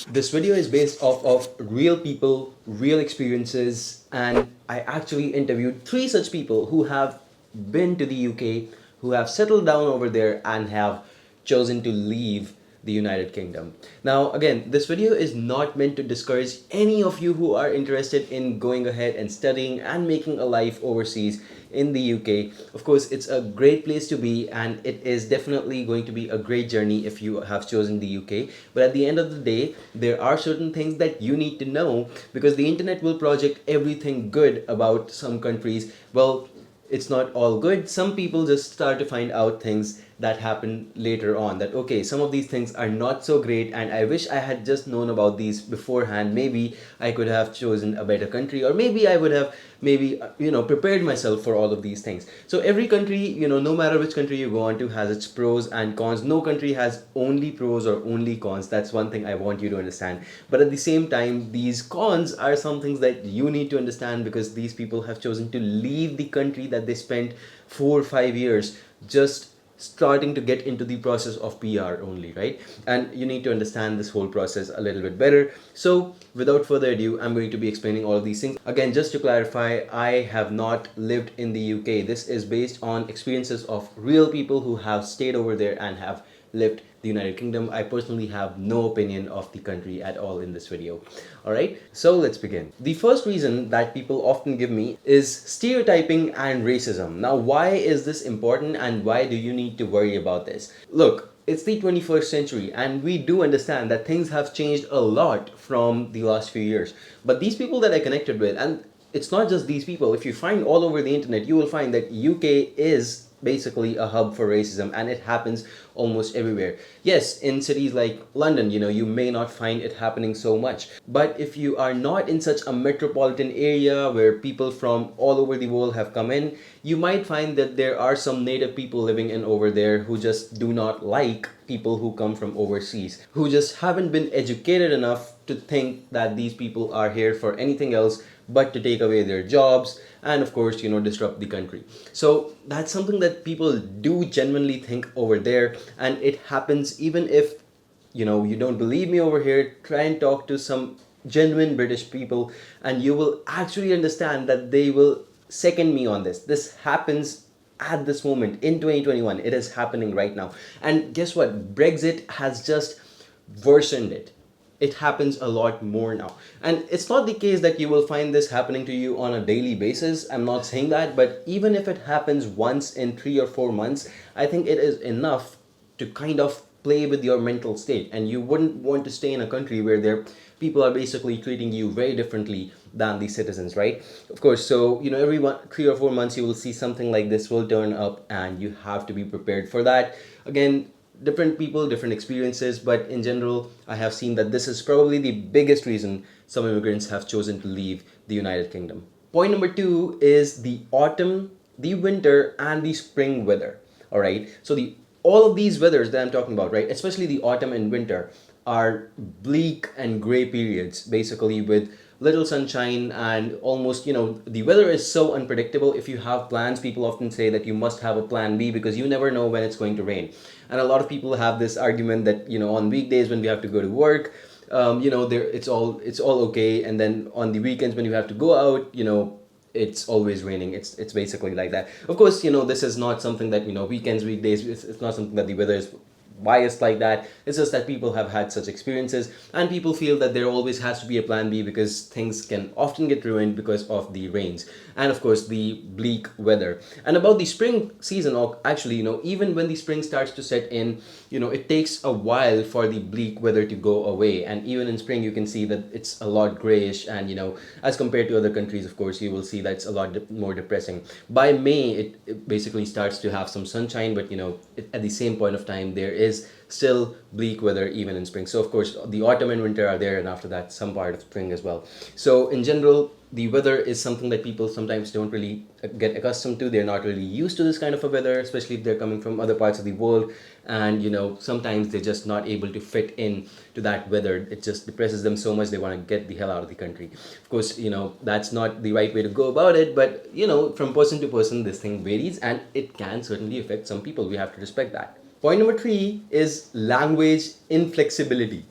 This video is based off of real people, real experiences, and I actually interviewed three such people who have been to the UK, who have settled down over there, and have chosen to leave the United Kingdom. Now, again, this video is not meant to discourage any of you who are interested in going ahead and studying and making a life overseas in the UK. Of course, it's a great place to be, and it is definitely going to be a great journey if you have chosen the UK. But at the end of the day, there are certain things that you need to know, because the internet will project everything good about some countries. Well, it's not all good. Some people just start to find out things that happen later on, that okay, some of these things are not so great, and I wish I had just known about these beforehand. Maybe I could have chosen a better country, or maybe I would have maybe prepared myself for all of these things. So every country, no matter which country you go on to, has its pros and cons. No country has only pros or only cons. That's one thing I want you to understand. But at the same time, these cons are some things that you need to understand, because these people have chosen to leave the country that they spent 4 or 5 years just starting to get into the process of PR only, right? And you need to understand this whole process a little bit better. So, without further ado, I'm going to be explaining all of these things. Again, just to clarify, I have not lived in the UK. This is based on experiences of real people who have stayed over there and have lived the United Kingdom. I personally have no opinion of the country at all in this video. Alright, so let's begin. The first reason that people often give me is stereotyping and racism. Now, why is this important, and why do you need to worry about this? Look, it's the 21st century, and we do understand that things have changed a lot from the last few years. But these people that I connected with, and it's not just these people, if you find all over the internet, you will find that UK is basically a hub for racism, and it happens almost everywhere. Yes, in cities like London, you may not find it happening so much. But if you are not in such a metropolitan area where people from all over the world have come in, you might find that there are some native people living in over there who just do not like people who come from overseas, who just haven't been educated enough to think that these people are here for anything else but to take away their jobs and, of course, disrupt the country. So that's something that people do genuinely think over there, and it happens. Even if you don't believe me over here, try and talk to some genuine British people, and you will actually understand that they will second me on this. This happens at this moment in 2021. It is happening right now. And guess what? Brexit has just worsened it. It happens a lot more now. And it's not the case that you will find this happening to you on a daily basis. I'm not saying that, but even if it happens once in 3 or 4 months, I think it is enough to kind of play with your mental state. And you wouldn't want to stay in a country where people are basically treating you very differently than the citizens, right? Of course, so every 3 or 4 months you will see something like this will turn up, and you have to be prepared for that. Again, different people, different experiences, but in general, I have seen that this is probably the biggest reason some immigrants have chosen to leave the United Kingdom. Point number two is the autumn, the winter, and the spring weather. All right, so all of these weathers that I'm talking about, right, especially the autumn and winter, are bleak and gray periods, basically, with little sunshine, and almost, the weather is so unpredictable. If you have plans, people often say that you must have a plan B, because you never know when it's going to rain. And a lot of people have this argument that, on weekdays when we have to go to work, there it's all okay, and then on the weekends when you have to go out, it's always raining. It's basically like that. Of course, this is not something that, weekends, weekdays, it's not something that the weather is biased like that. It's just that people have had such experiences, and people feel that there always has to be a plan B, because things can often get ruined because of the rains and, of course, the bleak weather. And about the spring season, or actually, even when the spring starts to set in, it takes a while for the bleak weather to go away. And even in spring, you can see that it's a lot grayish, and as compared to other countries, of course, you will see that it's a lot more depressing. By May, it basically starts to have some sunshine, but at the same point of time, there is still bleak weather even in spring. So, of course, the autumn and winter are there, and after that, some part of spring as well. So, in general, the weather is something that people sometimes don't really get accustomed to. They're not really used to this kind of a weather, especially if they're coming from other parts of the world. And sometimes they're just not able to fit in to that weather. It just depresses them so much, they want to get the hell out of the country. Of course, that's not the right way to go about it, but from person to person, this thing varies, and it can certainly affect some people. We have to respect that. Point number three is language inflexibility.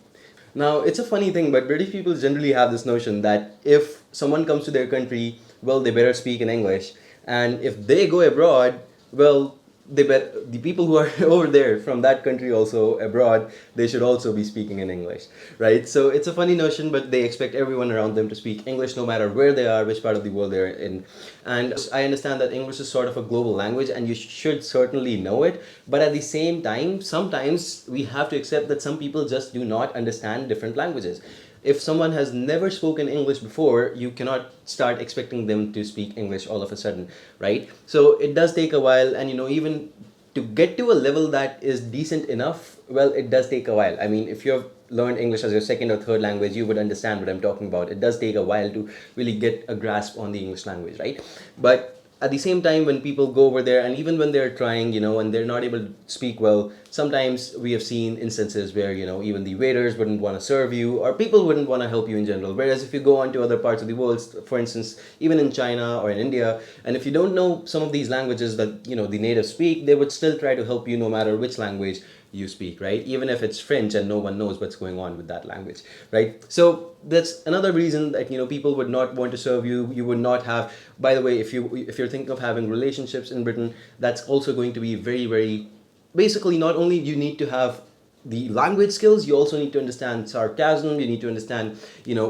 Now, it's a funny thing, but British people generally have this notion that if someone comes to their country, well, they better speak in English. And if they go abroad, well, the people who are over there from that country also abroad, they should also be speaking in English, right? So it's a funny notion, but they expect everyone around them to speak English no matter where they are, which part of the world they're in. And I understand that English is sort of a global language and you should certainly know it, but at the same time, sometimes we have to accept that some people just do not understand different languages. If someone has never spoken English before, you cannot start expecting them to speak English all of a sudden, right? So it does take a while, and even to get to a level that is decent enough, well, it does take a while. I mean, if you've learned English as your second or third language, you would understand what I'm talking about. It does take a while to really get a grasp on the English language, right? But at the same time, when people go over there, and even when they're trying, and they're not able to speak well, sometimes we have seen instances where, even the waiters wouldn't want to serve you, or people wouldn't want to help you in general. Whereas if you go on to other parts of the world, for instance, even in China or in India, and if you don't know some of these languages that, the natives speak, they would still try to help you no matter which language you speak, right? Even if it's French and no one knows what's going on with that language, right? So that's another reason that people would not want to serve you. You would not have. By the way, if you're thinking of having relationships in Britain, that's also going to be very, very. Basically, not only you need to have the language skills, you also need to understand sarcasm, you need to understand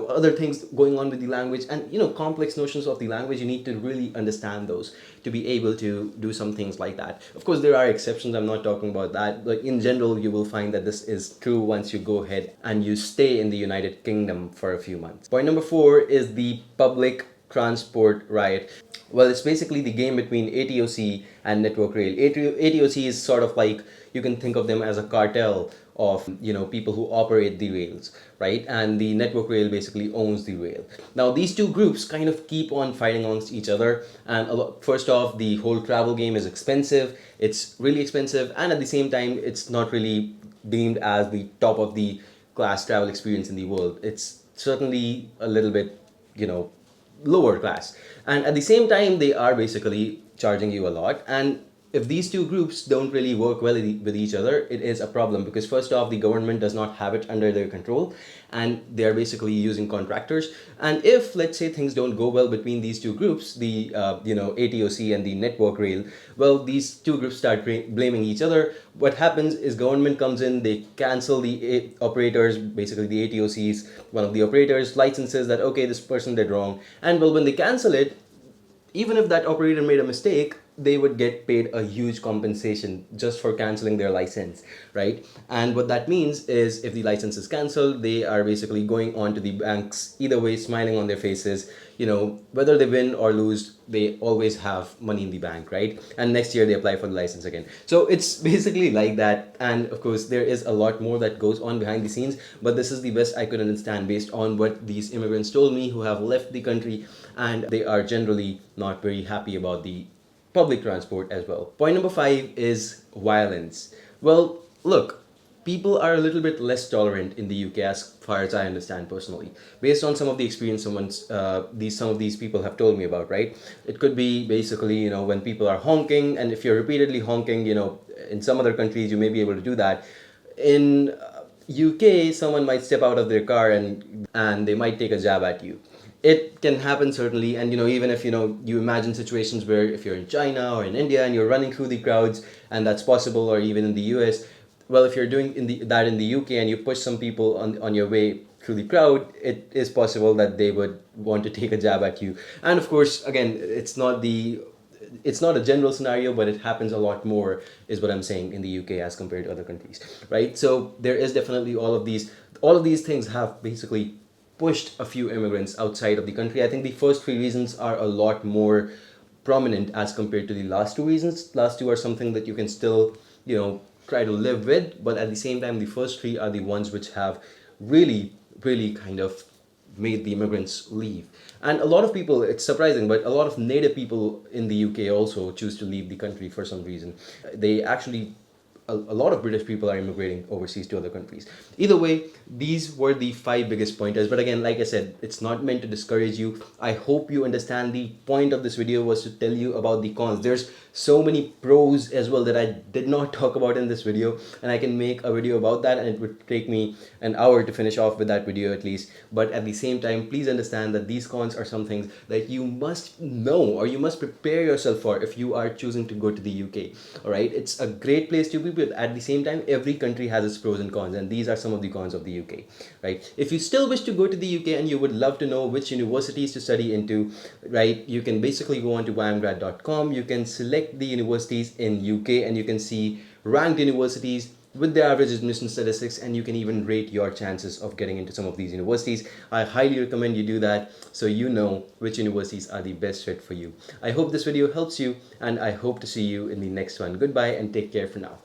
other things going on with the language, and complex notions of the language. You need to really understand those to be able to do some things like that. Of course, there are exceptions, I'm not talking about that, but in general you will find that this is true once you go ahead and you stay in the United Kingdom for a few months. Point number 4 is the public transport riot. Well, it's basically the game between ATOC and Network Rail. ATOC is sort of like, you can think of them as a cartel of people who operate the rails, right? And the Network Rail basically owns the rail. Now these two groups kind of keep on fighting amongst each other, and first off, the whole travel game is expensive. It's really expensive, and at the same time, it's not really deemed as the top of the class travel experience in the world. It's certainly a little bit lower class, and at the same time they are basically charging you a lot. And if these two groups don't really work well with each other, it is a problem, because first off, the government does not have it under their control, and they are basically using contractors. And if, let's say, things don't go well between these two groups, the ATOC and the Network Rail, well, these two groups start blaming each other. What happens is government comes in, they cancel the operators, basically the ATOC's one of the operators licenses, that okay, this person did wrong. And well, when they cancel it, even if that operator made a mistake, they would get paid a huge compensation just for canceling their license, right? And what that means is, if the license is cancelled, they are basically going on to the banks, either way, smiling on their faces. Whether they win or lose, they always have money in the bank, right? And next year they apply for the license again. So it's basically like that. And of course, there is a lot more that goes on behind the scenes, but this is the best I could understand based on what these immigrants told me who have left the country, and they are generally not very happy about the public transport as well. Point number 5 is violence. Well, look, people are a little bit less tolerant in the UK, as far as I understand personally, based on some of the experience some of these people have told me about, right? It could be basically, when people are honking, and if you're repeatedly honking, in some other countries you may be able to do that. In UK, someone might step out of their car and they might take a jab at you. It can happen, certainly. And even if you imagine situations where, if you're in China or in India and you're running through the crowds, and that's possible, or even in the US, well, if you're doing that in the UK and you push some people on your way through the crowd, it is possible that they would want to take a jab at you. And of course, again, it's not a general scenario, but it happens a lot more, is what I'm saying, in the UK as compared to other countries, right? So there is definitely all of these things have basically pushed a few immigrants outside of the country. I think the first 3 reasons are a lot more prominent as compared to the last 2 reasons. Last 2 are something that you can still, try to live with, but at the same time, the first 3 are the ones which have really, really kind of made the immigrants leave. And a lot of people, it's surprising, but a lot of native people in the UK also choose to leave the country for some reason. They actually a lot of British people are immigrating overseas to other countries. Either way, these were the 5 biggest pointers. But again, like I said, it's not meant to discourage you. I hope you understand the point of this video was to tell you about the cons. There's so many pros as well that I did not talk about in this video, and I can make a video about that, and it would take me an hour to finish off with that video at least. But at the same time, please understand that these cons are some things that you must know, or you must prepare yourself for if you are choosing to go to the UK. All right, it's a great place to be, but at the same time, every country has its pros and cons, and these are some of the cons of the UK. Right, if you still wish to go to the UK and you would love to know which universities to study into, right, you can basically go on to ymgrad.com. You can select the universities in UK, and you can see ranked universities with their average admission statistics, and you can even rate your chances of getting into some of these universities. I highly recommend you do that, so you know which universities are the best fit for you. I hope this video helps you, and I hope to see you in the next one. Goodbye and take care for now.